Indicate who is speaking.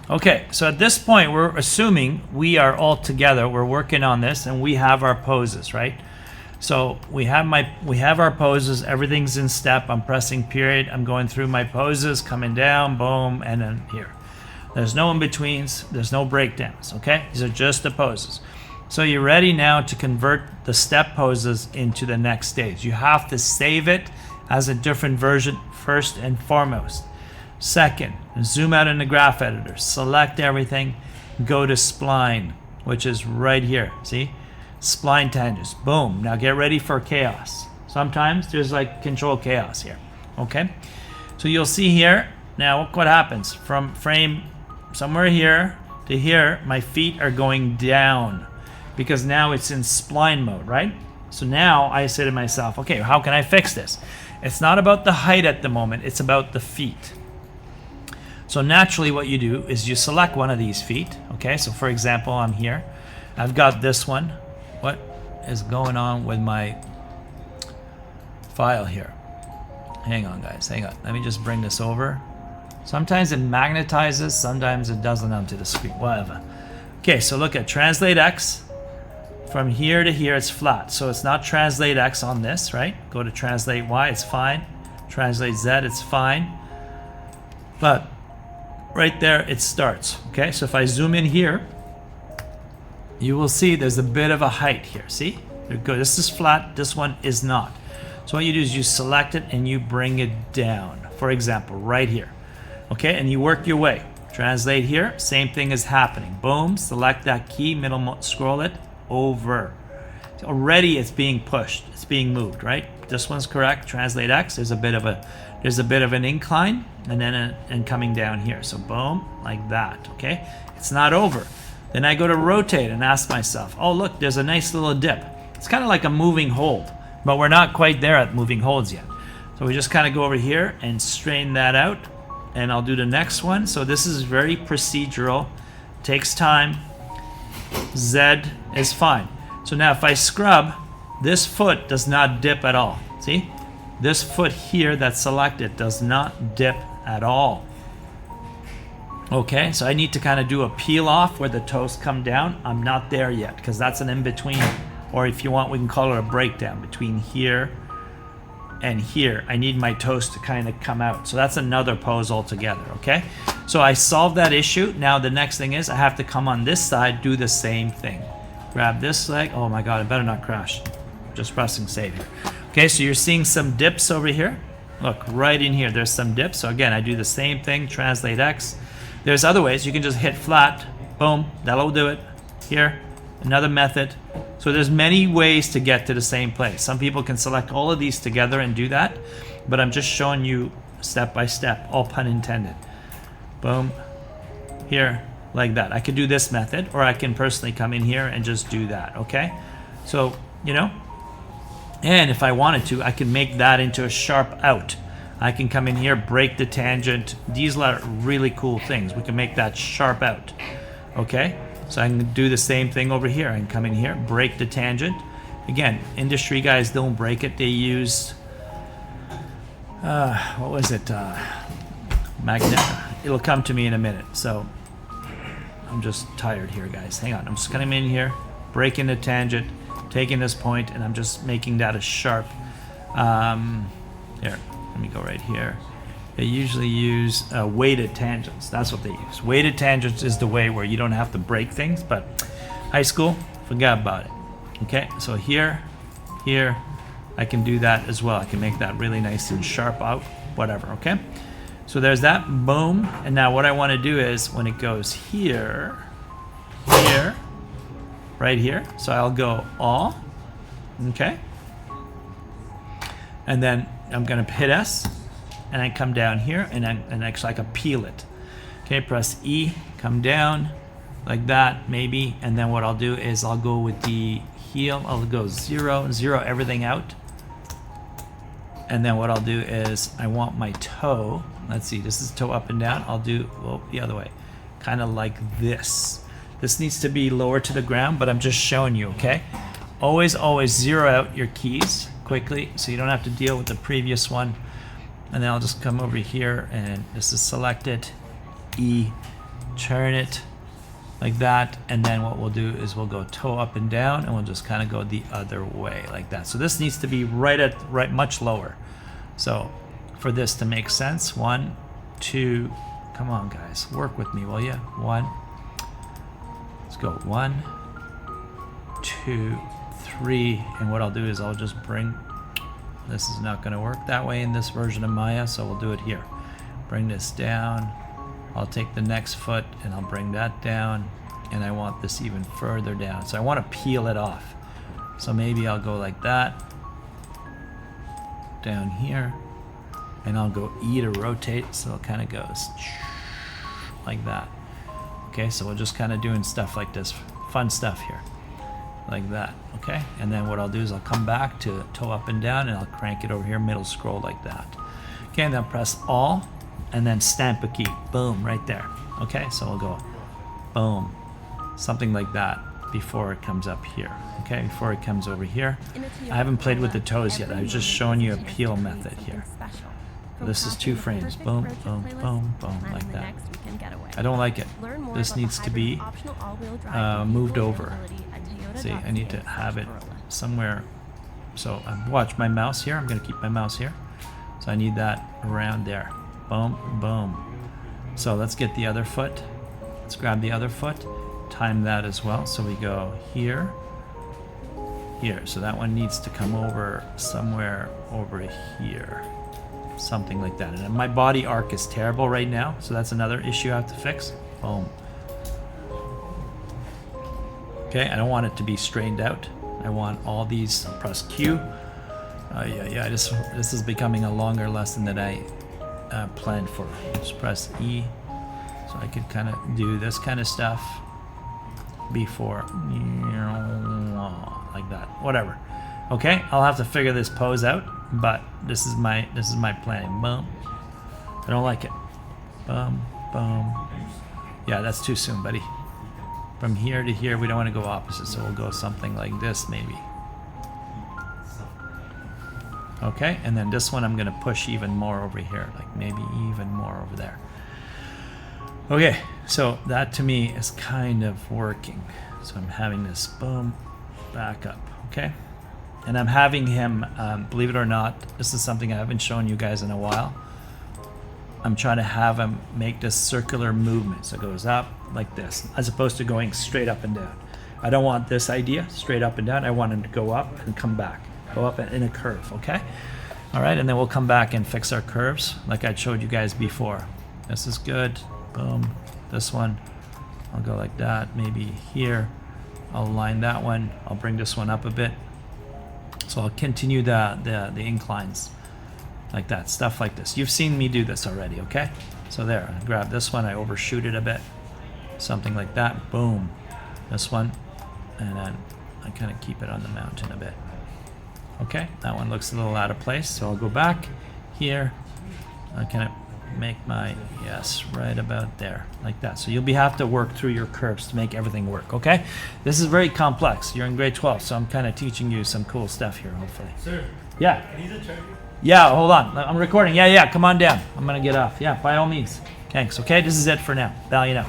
Speaker 1: Okay, so at this point, we're assuming we are all together. We're working on this, and we have our poses, right? So we have our poses. Everything's in step. I'm pressing period. I'm going through my poses, coming down, boom, and then here. There's no in-betweens. There's no breakdowns, okay? These are just the poses. So you're ready now to convert the step poses into the next stage. You have to save it as a different version first and foremost. Second, zoom out in the graph editor, select everything, go to spline, which is right here. See? Spline tangents. Boom. Now get ready for chaos. Sometimes there's like control chaos here. Okay? So you'll see here, now look what happens. From frame somewhere here to here, my feet are going down because now it's in spline mode, right? So now I say to myself, okay, how can I fix this? It's not about the height at the moment, it's about the feet. So naturally what you do is you select one of these feet. Okay, so for example, I'm here. I've got this one. What is going on with my file here? Hang on, guys, hang on. Let me just bring this over. Sometimes it magnetizes, sometimes it doesn't onto the screen, whatever. Okay, so look at translate X. From here to here, it's flat. So it's not translate X on this, right? Go to translate Y, it's fine. Translate Z, it's fine. But right there, it starts. Okay, so if I zoom in here, you will see there's a bit of a height here. See? Good. This is flat, this one is not. So what you do is you select it and you bring it down. For example, right here. Okay, and you work your way. Translate here, same thing is happening. Boom, select that key, middle scroll it over. So already it's being pushed, it's being moved, right? This one's correct. Translate X, there's a bit of an incline, and then and coming down here. So boom, like that. Okay, it's not over. Then I go to rotate and ask myself, oh look, there's a nice little dip. It's kind of like a moving hold, but we're not quite there at moving holds yet. So we just kind of go over here and strain that out, and I'll do the next one. So this is very procedural, takes time. Z is fine. So now if I scrub, this foot does not dip at all. See? This foot here that's selected does not dip at all. Okay, so I need to kind of do a peel off where the toes come down. I'm not there yet because that's an in-between. Or if you want, we can call it a breakdown between here and here. I need my toes to kind of come out. So that's another pose altogether, okay? So I solved that issue. Now the next thing is I have to come on this side, do the same thing. Grab this leg. Oh my God, I better not crash. Just pressing save here. Okay, so you're seeing some dips over here. Look, right in here, there's some dips. So again, I do the same thing, translate X. There's other ways. You can just hit flat, boom, that'll do it. Here, another method. So there's many ways to get to the same place. Some people can select all of these together and do that, but I'm just showing you step by step, all pun intended. Boom, here, like that. I could do this method, or I can personally come in here and just do that, okay? So, you know, and if I wanted to, I can make that into a sharp out. I can come in here, break the tangent. These are really cool things. We can make that sharp out, okay? So I can do the same thing over here. I can come in here, break the tangent. Again, industry guys don't break it. They use, what was it? Magnet. It'll come to me in a minute. So I'm just tired here, guys. Hang on. I'm just coming in here, breaking the tangent, taking this point, and I'm just making that a sharp. Here. Let me go right here. They usually use weighted tangents. That's what they use. Weighted tangents is the way where you don't have to break things, but high school, forget about it. Okay, so here, I can do that as well. I can make that really nice and sharp out, whatever, okay? So there's that, boom. And now what I want to do is when it goes here, right here, so I'll go all, okay? And then I'm gonna hit S, and I come down here, and actually I can peel it. Okay, press E, come down, like that, maybe, and then what I'll do is I'll go with the heel, I'll go zero everything out. And then what I'll do is I want my toe, let's see, this is toe up and down, I'll do, well, the other way, kind of like this. This needs to be lower to the ground, but I'm just showing you, okay? Always zero out your keys quickly so you don't have to deal with the previous one. And then I'll just come over here and this is selected, E, turn it like that, and then what we'll do is we'll go toe up and down, and we'll just kind of go the other way like that. So this needs to be right much lower. So for this to make sense, 1, 2, come on guys, work with me, will you? 1, let's go 1, 2, 3, and what I'll do is I'll just bring, this is not going to work that way in this version of Maya, so we'll do it here. Bring this down, I'll take the next foot and I'll bring that down, and I want this even further down, so I want to peel it off. So maybe I'll go like that down here, and I'll go E to rotate, so it kind of goes like that. Okay, so we're just kind of doing stuff like this, fun stuff here, like that. Okay, and then what I'll do is I'll come back to toe up and down, and I'll crank it over here, middle scroll like that. Okay, and then press all, and then stamp a key, boom, right there. Okay, so we'll go boom, something like that before it comes up here. Okay, before it comes over here. I haven't played with the toes yet, I was just showing you a peel method here. This is 2 frames, boom, boom, boom, boom, like that. I don't like it. This needs to be moved over. See, I need to have it somewhere. So watch my mouse here, I'm gonna keep my mouse here. So I need that around there, boom, boom. So let's get the other foot. Let's grab the other foot, time that as well. So we go here, here. So that one needs to come over somewhere over here. Something like that. And my body arc is terrible right now, so that's another issue I have to fix. Boom. Okay, I don't want it to be straightened out. I want all these, press Q. Yeah, this is becoming a longer lesson than I planned for. Just press E, so I could kind of do this kind of stuff before, like that, whatever. Okay, I'll have to figure this pose out, but this is my plan. Boom. I don't like it. Boom, boom. Yeah, that's too soon, buddy. From here to here, we don't want to go opposite, so we'll go something like this, maybe. Okay, and then this one I'm going to push even more over here, like maybe even more over there. Okay, so that to me is kind of working. So I'm having this boom, back up, okay? And I'm having him, believe it or not, this is something I haven't shown you guys in a while. I'm trying to have him make this circular movement. So it goes up like this, as opposed to going straight up and down. I don't want this idea, straight up and down. I want him to go up and come back. Go up in a curve, okay? All right, and then we'll come back and fix our curves like I showed you guys before. This is good, boom. This one, I'll go like that, maybe here. I'll line that one, I'll bring this one up a bit. So I'll continue the inclines like that, stuff like this. You've seen me do this already, okay? So there, I grab this one, I overshoot it a bit, something like that, boom. This one, and then I kind of keep it on the mountain a bit. Okay, that one looks a little out of place, so I'll go back here. I kind of make my, yes, right about there, like that. So you'll have to work through your curves to make everything work, okay? This is very complex. You're in grade 12, so I'm kind of teaching you some cool stuff here, hopefully.
Speaker 2: Sir,
Speaker 1: Yeah,
Speaker 2: can you interpret?
Speaker 1: yeah, hold on. I'm recording. Yeah, come on down. I'm going to get off. Yeah, by all means. Thanks, okay? This is it for now. Bye, you know.